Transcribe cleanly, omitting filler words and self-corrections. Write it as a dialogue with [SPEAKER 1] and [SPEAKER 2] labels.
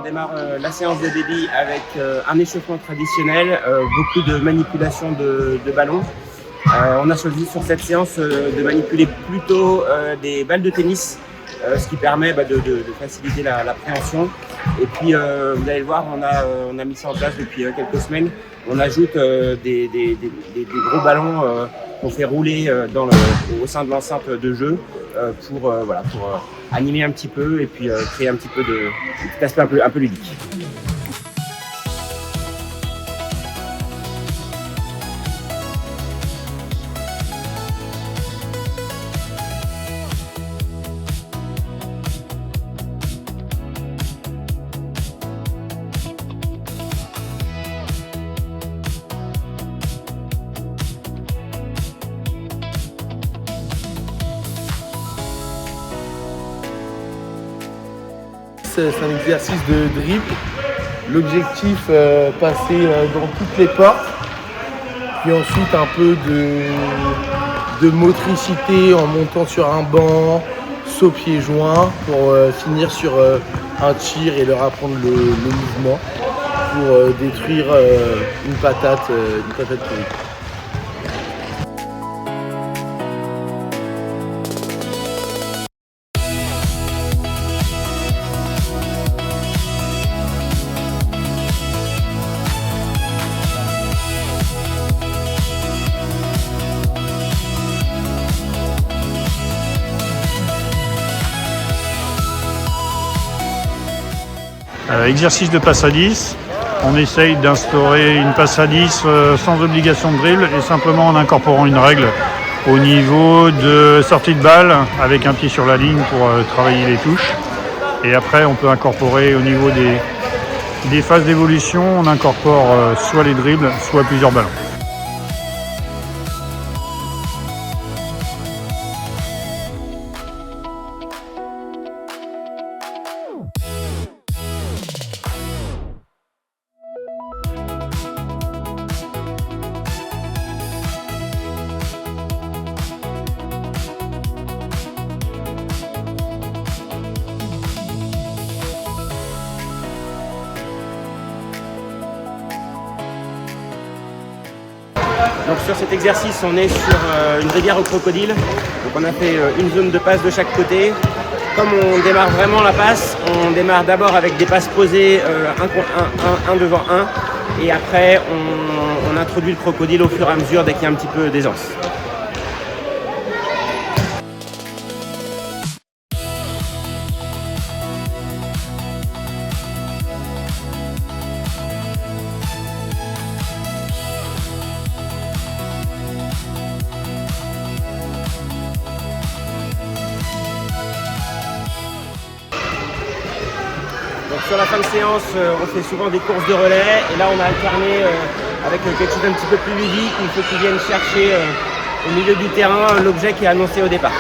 [SPEAKER 1] On démarre la séance de délit avec un échauffement traditionnel, beaucoup de manipulation de ballons. On a choisi sur cette séance de manipuler plutôt des balles de tennis, ce qui permet de faciliter l'appréhension. Et puis vous allez le voir, on a mis ça en place depuis quelques semaines. On ajoute des gros ballons qu'on fait rouler au sein de l'enceinte de jeu pour animer un petit peu et puis créer un petit peu cet aspect un peu ludique.
[SPEAKER 2] C'est un exercice de dribble. L'objectif, passer dans toutes les portes. Puis ensuite un peu de motricité en montant sur un banc, saut pieds joints pour finir sur un tir et leur apprendre le mouvement pour détruire une patate pourrie.
[SPEAKER 3] Exercice de passe à 10, on essaye d'instaurer une passe à 10 sans obligation de dribble et simplement en incorporant une règle au niveau de sortie de balle avec un pied sur la ligne pour travailler les touches. Et après on peut incorporer au niveau des phases d'évolution, on incorpore soit les dribbles, soit plusieurs ballons.
[SPEAKER 1] Donc sur cet exercice, on est sur une rivière au crocodile. Donc on a fait une zone de passe de chaque côté. Comme on démarre vraiment la passe, on démarre d'abord avec des passes posées un devant un. Et après, on introduit le crocodile au fur et à mesure dès qu'il y a un petit peu d'aisance. Donc sur la fin de séance, on fait souvent des courses de relais et là on a alterné avec quelque chose d'un petit peu plus ludique. Il faut qu'ils viennent chercher au milieu du terrain l'objet qui est annoncé au départ.